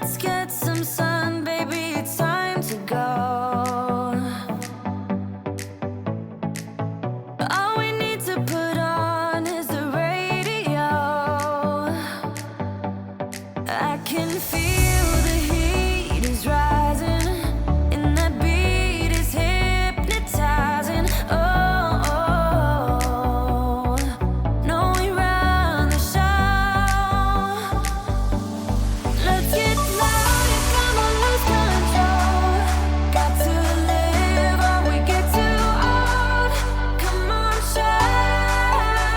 Let's get some sun, baby, it's time to go. All we need to put on is the radio. I can feel the heat is rising, and that beat is hypnotizing. Oh, no, we run the show. Let's get louder, come on, lose control. Got to live or we get too old. Come on, shine,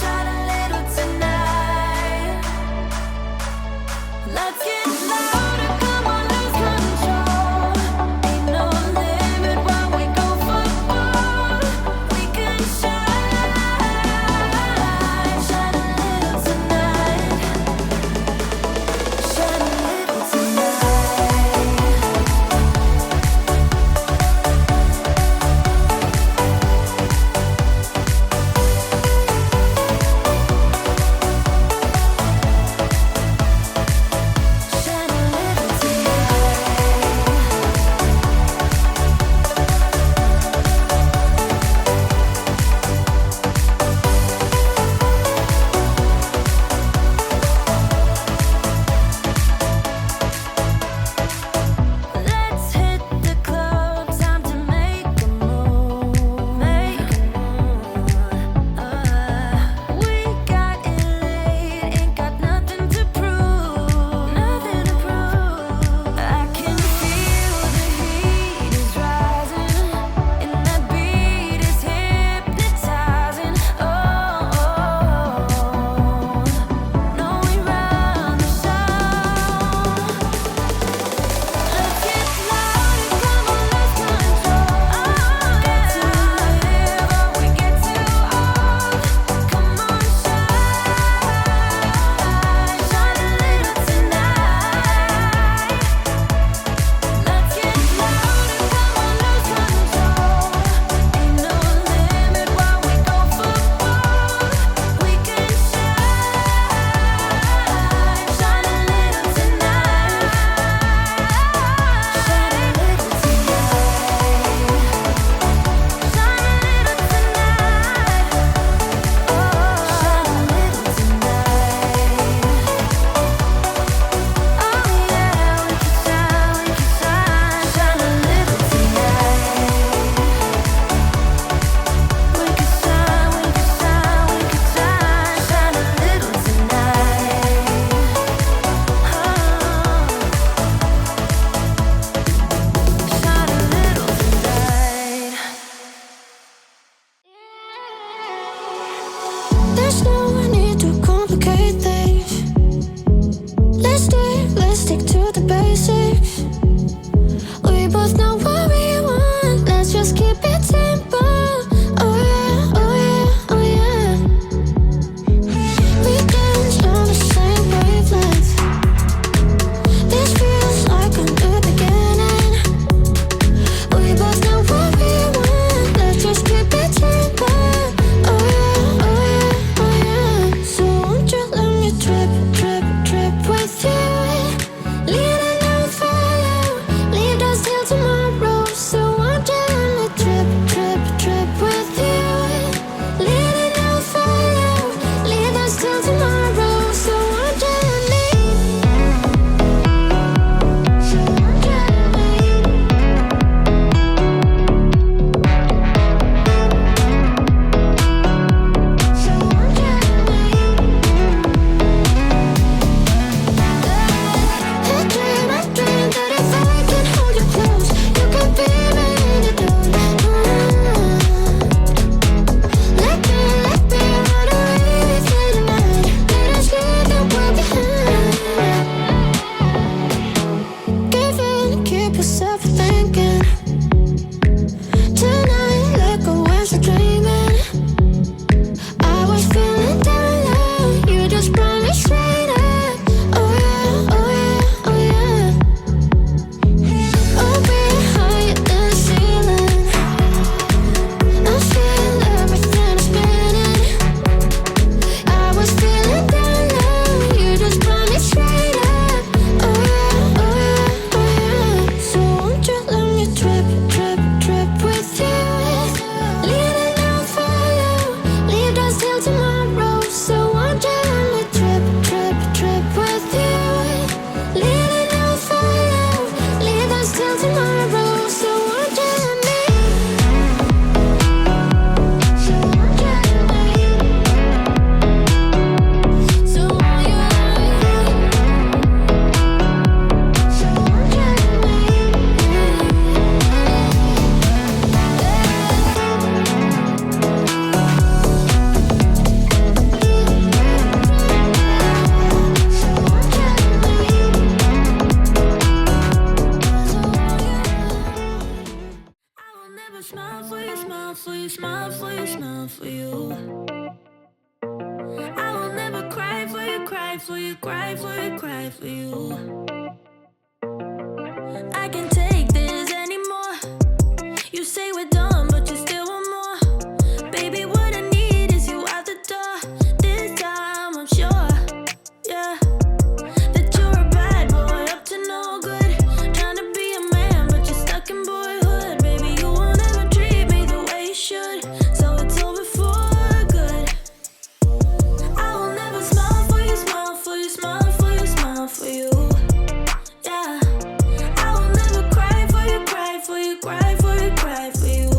shine a little tonight. Let's get louder, come on, lose control. Ain't no limit when we go for gold. We can shine, shine a little tonight. Shine a little tonight. Shine a little Let's hit the club, time to make a move, make a move. We got it late, ain't got nothing to prove, nothing to prove. I can feel the heat is rising, and that beat is hypnotizing. Oh, no, we run the show. Let's get louder, come on, lose control. Got to live or we get too old. Come on, shine, shine a little tonight. Let's get louder, come on, lose control. Ain't no limit when we go for gold. We can shine, shine a little tonight. Shine a little tonight. Shine a little tonight. Oh, shine a little tonight. Oh yeah, we can shine, shine a little tonight. We can shine, shine a little tonight. Shine a little tonight. There's no need to complicate things. Let's stick to the basics. We both know what we want. Let's just keep it simple. Oh yeah, oh yeah, oh yeah. We dance on the same wavelength. This feels like a new beginning. We both know what we want. Let's just keep it simple. Oh yeah, oh yeah, oh yeah. So won't you let me trip with you? Leaning on fire. for you. I can't take this anymore. You say we're done, but you still want more. Baby, what I need is you out the door. This time I'm sure, yeah, that you're a bad boy up to no good. Trying to be a man, but you're stuck in boyhood. Baby, you won't ever treat me the way you should, so it's over for good. I will never smile for you, smile for you, smile for you, smile for you. Yeah, I will never cry for you, cry for you, cry for you, cry for you.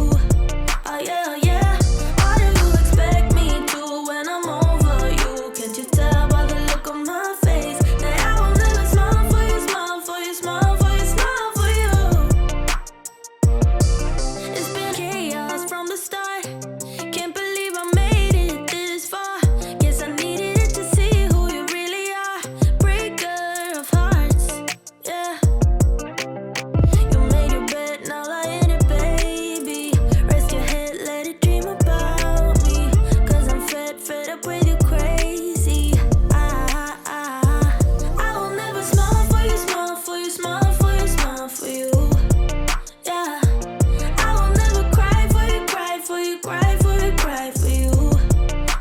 Oh yeah, oh yeah. What do you expect me to when I'm over you? Can't you tell by the look on my face that I will never smile for you, smile for you, smile for you, smile for you? It's been chaos from the start. Can't believe I made it this far. Guess I needed it to see who you really are. Breaker of hearts, yeah. You made your bed, now lie in it, baby. Rest your head, let it dream about me. Cause I'm fed up with you crazy. I will never smile for you, smile for you, smile for you, smile for you. Yeah, I will never cry for you, cry for you, cry for you, cry for you.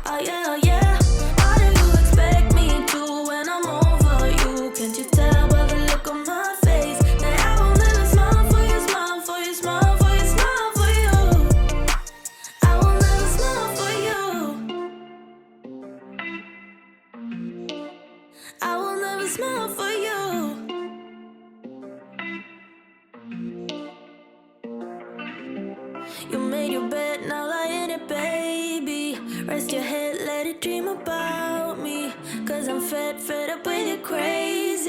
Oh yeah, oh yeah. What do you expect me to when I'm over you? Can't you tell by the look on my face that I will never smile for you, smile for you, smile for you, smile for you? I will never smile for you. I will never smile for you. You made your bed, now lie in it, baby. Rest your head, let it dream about me. Cause I'm fed up with you crazy.